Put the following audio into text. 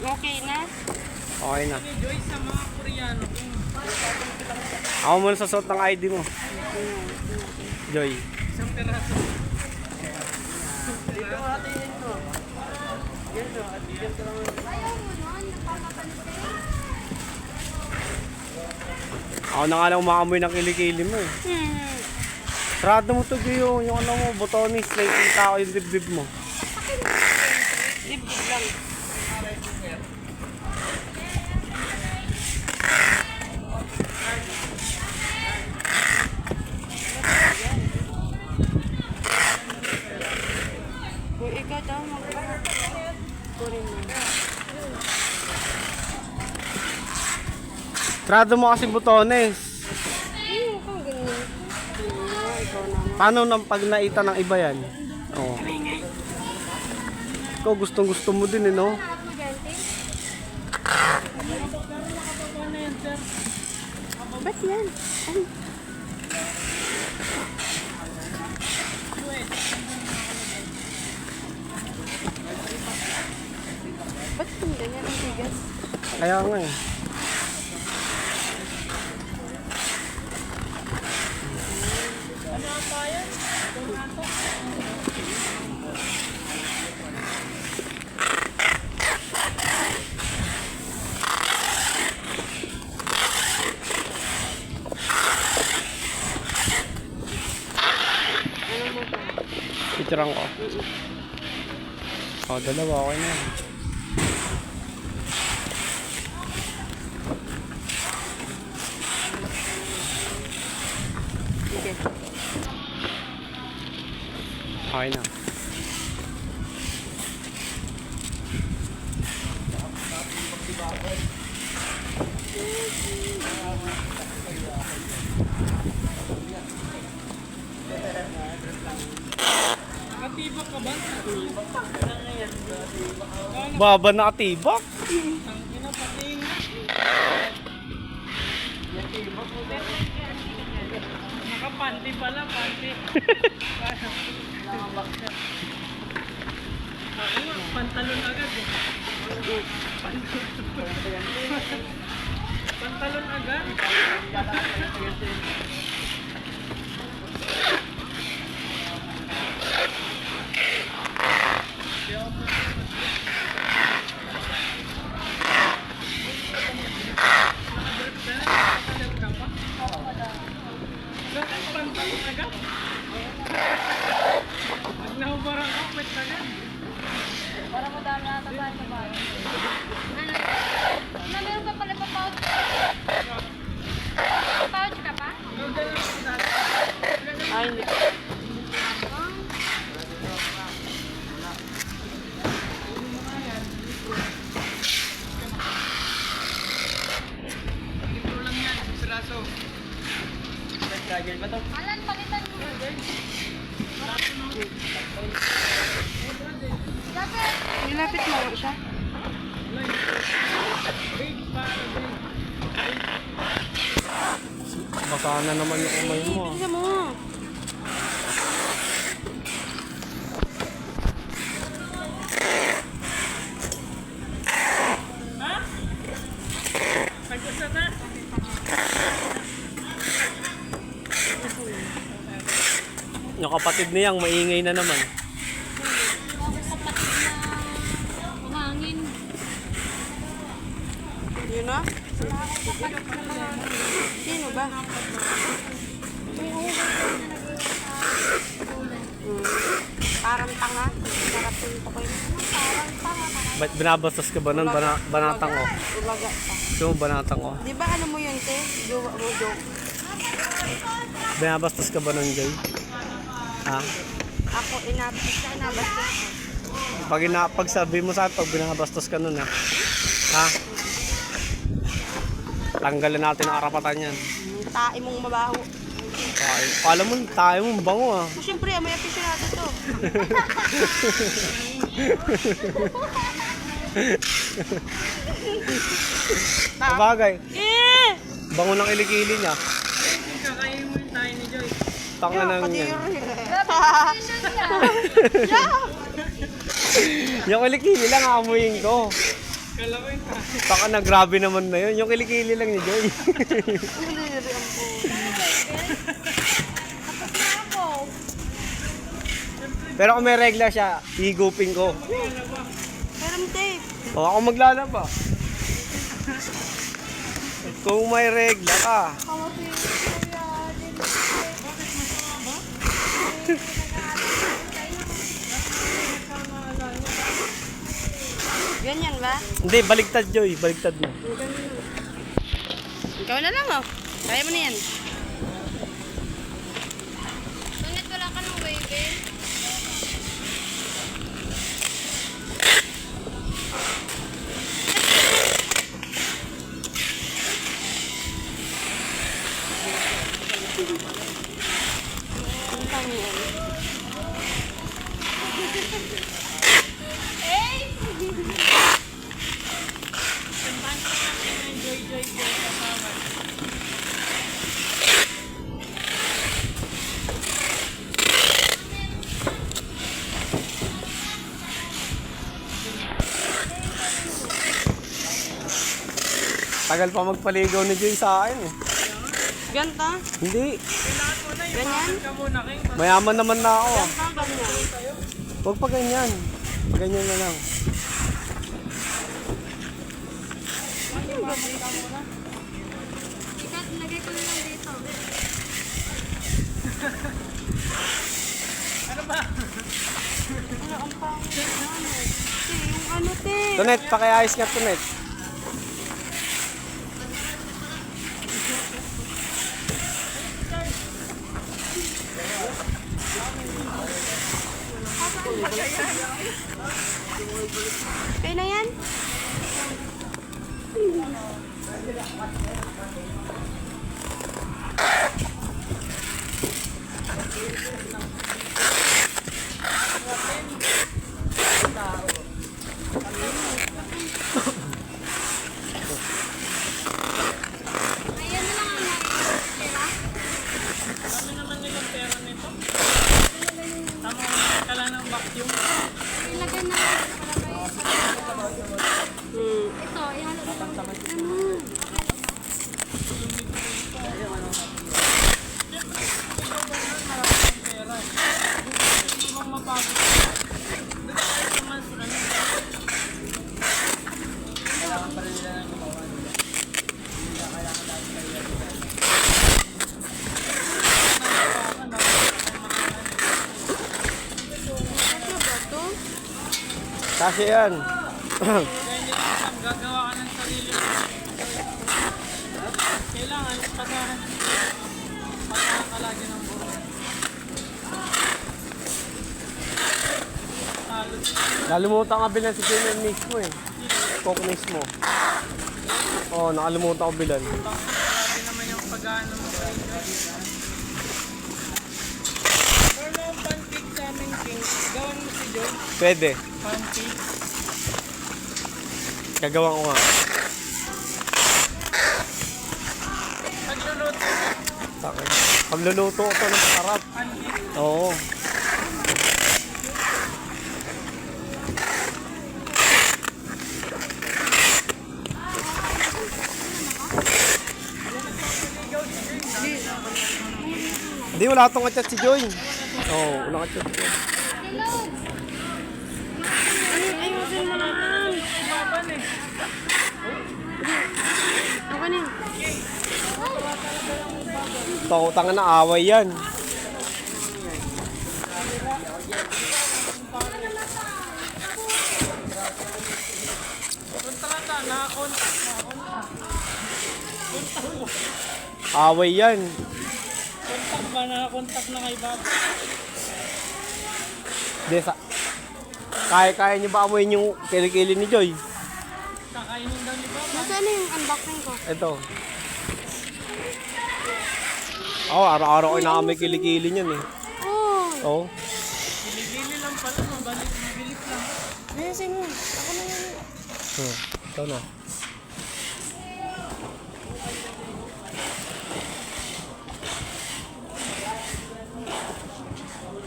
Okay na? Okay na. Joy sa mga Koreano. Ako muna sa suot ng ID mo. Joy. Isang peraso. Dito ka tingin to. Yan o, at yan ka lang. Ako na nga lang umaamoy ng kilikili mo eh. Sarado mo to, Joy, yung ano mo, botonis, nakikita ko yung dibdib mo. Dibdib lang. Kung ikaw daw kunin mo. Sarado mo kasi botones. Ayun, kung ganyan. Ikaw naman. Paano nang pag naita ng iba yan? Oo. Ikaw gustong gusto mo din eh, no? Ba't yan? Ano? Ba't kung ganyan ang tigas? Kaya nga eh. Ano mo ba? Picturean ko. Oh, dalawa, okay na yan. Sige. Okay na. Katibak ka ba? Baba na katibak. Ang pinapating. Nakapanti pala, panti. Ako nga, pantalon agad eh. Pantalon agad. Bakit pantalon agad? Pag nahubarang ka, pwet agad. Para madami na tayo sa bahay. Ano? Meron ka pala pa pouch? Pouch ka pa? Gagawin lang sa dati. Ay, hindi. Ito lang yan, piraso. Gagawin ba ito? Alan, palitan mo. Dapat. Nilapit mo nga siya. Big para big. Baka na naman yung umay mo. Ah. Bilisan mo. Ha? Pagkasa na? Yung kapatid niyang maingay na naman. Ako kapatid na mahangin. Yun na? Wala akong kapatid na mahangin. Sino ba? May uhugay na nag-iisa. Parang tanga. Sarap yung tukoy. Parang tanga ka na. Ba't binabastos ka ba nun? Banatang ko. Ulaga pa. Gusto mo banatang ko? Di ba ano mo yun, te? Jowa mo, joke. Binabastos ka ba nun, Joy? Ha? Ako, inabastos. Pag sabi mo sa akin, pag binabastos ka nun, ha? Ha? Tanggalan natin ang karapatan yan. Tae mong mabaho. Okay. Alam mo, tayo mo, bango, ha? So, syempre, may aficionado to. Sabagay, Eh! bango ng ilikili niya. Kakain mo yung tayo ni Joy. Tanga na Kadiri. yan. Grabe, yun niya. Yeah! Yung kilikili lang aamuyin ko. Kala ko yung tayo. Baka na grabe naman na yun. Yung kilikili lang ni Joy. Pero kung may regla siya, higupin ko. Pero tape. O ako maglalaba. Kung may regla ka. Ganyan ba? Hindi, baligtad Joy. Baligtad mo. Ikaw na lang oh. Kaya mo na yan. Sunit, wala ka ng wave. Tagal pa magpaligaw ni Joy sa akin eh. Ganto? Hindi. Ganyan? Ka muna, King. Mayaman naman na ako. Ganyan. Huwag pa ganyan. Ganyan na lang. Ikat, lagay ko na lang dito. Ano ba? Ano, ang pangit na ano? Yung ano, te. Tunet, pakiayos nga Tunet. Kaya na yan? Ayan na lang ang nakikita. Kami naman nilang pera nito. Tama, kala ng vacuum. Ilagay na lang para may ito, ihalo na lang. Hindi mo mapagod. Doon tayo sa mas ano. Kailangan pa rin nila ng gumawa nila. Ano ba to? Kasi yan. Kaya hindi ka gagawa ka ng sarili mo. Kailangan pasahan. Pasahan ka lagi ng buhay. Halos. Nakalimutan ka bilan si Junior mismo eh. Coke mismo. Oo, nakalimutan ko bilan. Grabe naman yung pag-ano mo sa inyo. Pero pancake sa amin, King. Gawan mo si Joy. Pwede. Pancake. Gagawa ko nga. Pagluluto. Sakit. Pagluluto ko ng sarap. Pancake. Oo. Hindi, wala itong chat si Joy. Oo, wala chat si Joy. Hello! Ayusin mo naman! Baban eh. Ako na. Tangan na away yan. Kontrata, nakakontak. Away yan. Kontak ba? Nakakontak na kay Baba. Hindi, kaya niyo ba amoyin yung kilikili ni Joy? Kakainin daw ni Baba. Nasaan na yung unboxing ko? Ito. Oo, araw-araw ko inaamoy kilikili niyan eh. Oh! Oo. Giligili lang pala. Mabilis lang. Ayusin mo. Ako na yun. Ito na.